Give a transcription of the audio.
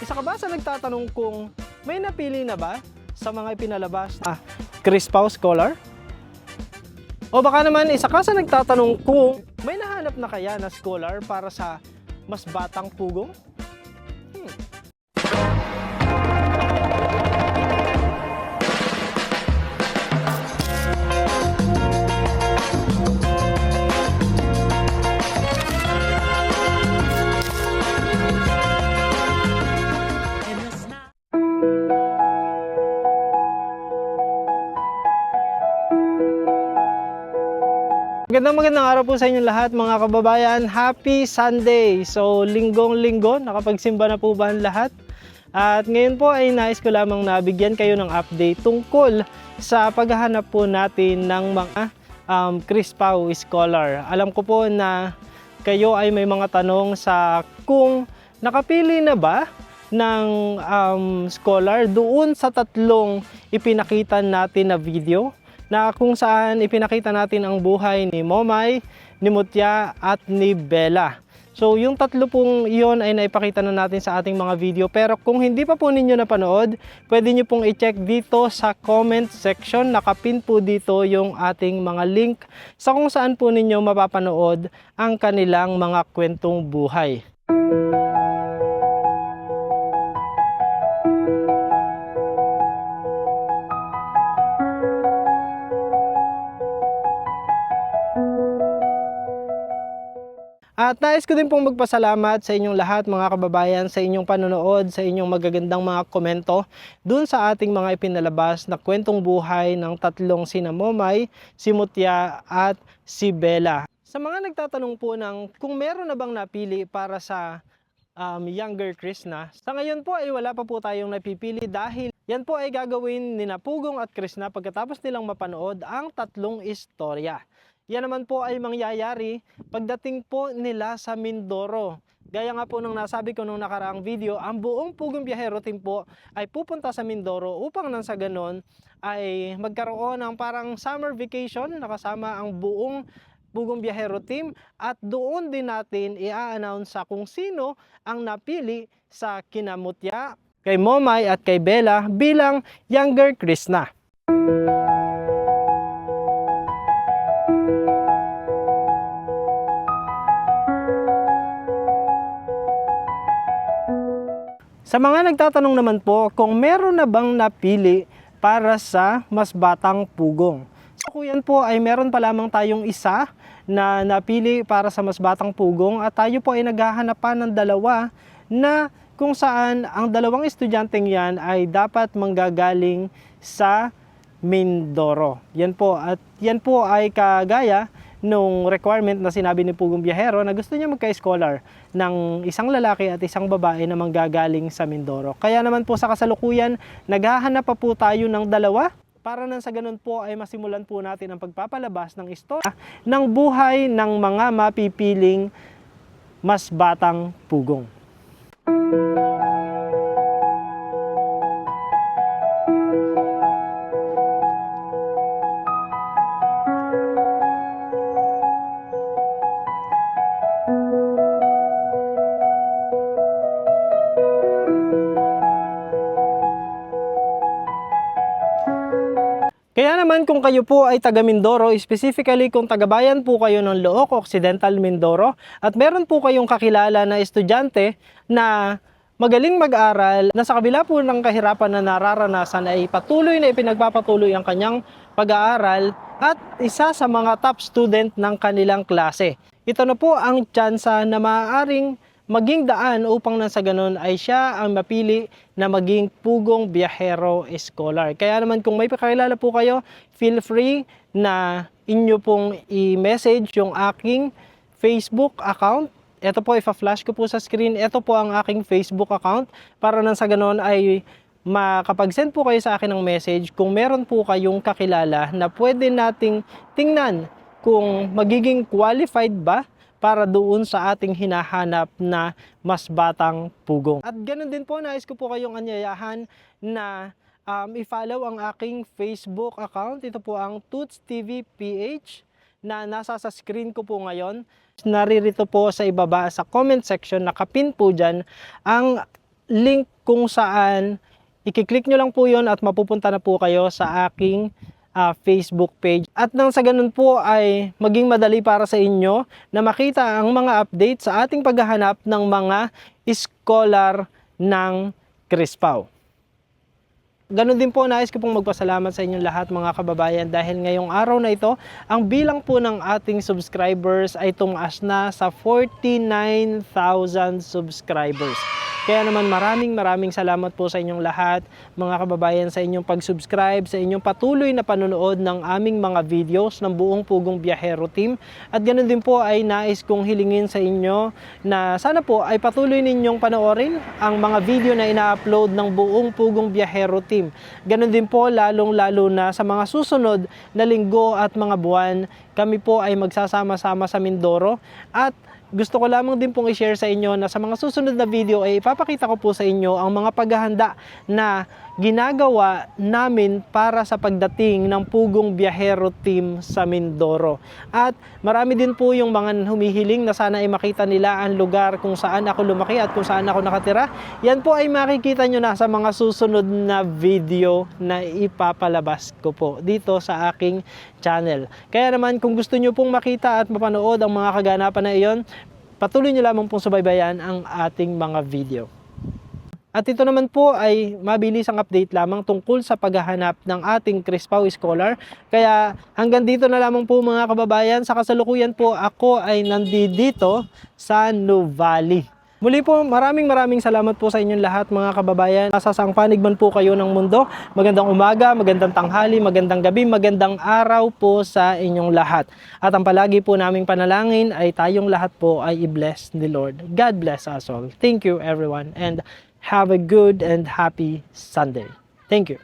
Isa ka ba sa nagtatanong kung may napili na ba sa mga ipinalabas na Chris Pao Scholar? O baka naman isa ka sa nagtatanong kung may nahanap na kaya na scholar para sa mas batang pugong? Magandang araw po sa inyong lahat mga kababayan. Happy Sunday! So linggong-linggo, nakapagsimba na po ba ang lahat? At ngayon po ay nais ko lamang nabigyan kayo ng update tungkol sa paghahanap po natin ng mga Chris Pao Scholar. Alam ko po na kayo ay may mga tanong sa kung nakapili na ba ng scholar doon sa tatlong ipinakita natin na video na kung saan ipinakita natin ang buhay ni Momay, ni Mutya at ni Bella. So yung tatlo pong iyon ay naipakita na natin sa ating mga video, pero kung hindi pa po ninyo napanood, pwede nyo pong i-check dito sa comment section. Nakapin po dito yung ating mga link sa kung saan po ninyo mapapanood ang kanilang mga kwentong buhay. At nais ko din pong magpasalamat sa inyong lahat mga kababayan sa inyong panonood, sa inyong magagandang mga komento dun sa ating mga ipinalabas na kwentong buhay ng tatlong sina Momay, si Mutya at si Bella. Sa mga nagtatanong po ng kung meron na bang napili para sa younger Krishna, sa ngayon po ay wala pa po tayong napipili dahil yan po ay gagawin ni Pugong at Krishna pagkatapos nilang mapanood ang tatlong istorya. Yan naman po ay mangyayari pagdating po nila sa Mindoro. Gaya nga po nung nasabi ko nung nakaraang video, ang buong Pugong Biyahero team po ay pupunta sa Mindoro upang nang sa ganon ay magkaroon ng parang summer vacation nakasama ang buong Pugong Biyahero team, at doon din natin i-announce sa kung sino ang napili sa kina Mutya, kay Momay at kay Bella bilang younger Krishna. Sa mga nagtatanong naman po kung meron na bang napili para sa mas batang pugong. So kung yan po ay meron pa lamang tayong isa na napili para sa mas batang pugong, at tayo po ay naghahanap pa ng dalawa na kung saan ang dalawang estudyanteng yan ay dapat manggagaling sa Mindoro. Yan po, at yan po ay kagaya nung requirement na sinabi ni Pugong Biyahero na gusto niya magka-scholar ng isang lalaki at isang babae na manggagaling sa Mindoro. Kaya naman po sa kasalukuyan, naghahanap pa po tayo ng dalawa para nang sa ganun po ay masimulan po natin ang pagpapalabas ng istorya ng buhay ng mga mapipiling mas batang pugong. Kaya naman kung kayo po ay taga Mindoro, specifically kung taga-bayan po kayo ng Looc Occidental, Mindoro, at meron po kayong kakilala na estudyante na magaling mag-aral, na sa kabila po ng kahirapan na nararanasan ay patuloy na ipinagpapatuloy ang kanyang pag-aaral at isa sa mga top student ng kanilang klase. Ito na po ang tsansa na maaaring maging daan upang nang sa ganun ay siya ang mapili na maging Pugong Biyahero Scholar. Kaya naman kung may pakilala po kayo, feel free na inyo pong i-message yung aking Facebook account. Ito po, ipa-flash ko po sa screen. Ito po ang aking Facebook account para nang sa ganun ay makapag-send po kayo sa akin ng message kung meron po kayong kakilala na pwede nating tingnan kung magiging qualified ba para doon sa ating hinahanap na mas batang pugong. At ganoon din po, nais ko po kayong anyayahan na i-follow ang aking Facebook account. Ito po ang Toots TV PH na nasa sa screen ko po ngayon. Naririto po sa ibaba sa comment section, nakapin po dyan ang link kung saan i-click nyo lang po yon at mapupunta na po kayo sa aking Facebook page. At nang sa ganun po ay maging madali para sa inyo na makita ang mga update sa ating paghahanap ng mga scholar ng Crispao. Ganon din po, nais ko pong magpasalamat sa inyong lahat mga kababayan dahil ngayong araw na ito, ang bilang po ng ating subscribers ay tumaas na sa 49,000 subscribers. Kaya naman maraming salamat po sa inyong lahat mga kababayan sa inyong pag-subscribe, sa inyong patuloy na panonood ng aming mga videos ng buong Pugong Biyahero Team. At ganoon din po ay nais kong hilingin sa inyo na sana po ay patuloy ninyong panoorin ang mga video na ina-upload ng buong Pugong Biyahero Team. Ganon din po lalong-lalo na sa mga susunod na linggo at mga buwan, kami po ay magsasama-sama sa Mindoro at gusto ko lamang din pong i-share sa inyo na sa mga susunod na video ay ipapakita ko po sa inyo ang mga paghahanda na ginagawa namin para sa pagdating ng Pugong Biyahero Team sa Mindoro. At marami din po yung mga humihiling na sana ay makita nila ang lugar kung saan ako lumaki at kung saan ako nakatira. Yan po ay makikita nyo na sa mga susunod na video na ipapalabas ko po dito sa aking channel. Kaya naman kung gusto nyo pong makita at mapanood ang mga kaganapan na iyon, patuloy nyo lamang pong subaybayan ang ating mga video. At ito naman po ay mabilis ang update lamang tungkol sa paghahanap ng ating Crispao Scholar. Kaya hanggang dito na lamang po mga kababayan. Sa kasalukuyan po ako ay nandito sa Nuvali. Muli po maraming salamat po sa inyong lahat mga kababayan. Nasa saang panig man po kayo ng mundo. Magandang umaga, magandang tanghali, magandang gabi, magandang araw po sa inyong lahat. At ang palagi po naming panalangin ay tayong lahat po ay i-bless ni Lord. God bless us all. Thank you everyone and have a good and happy Sunday. Thank you.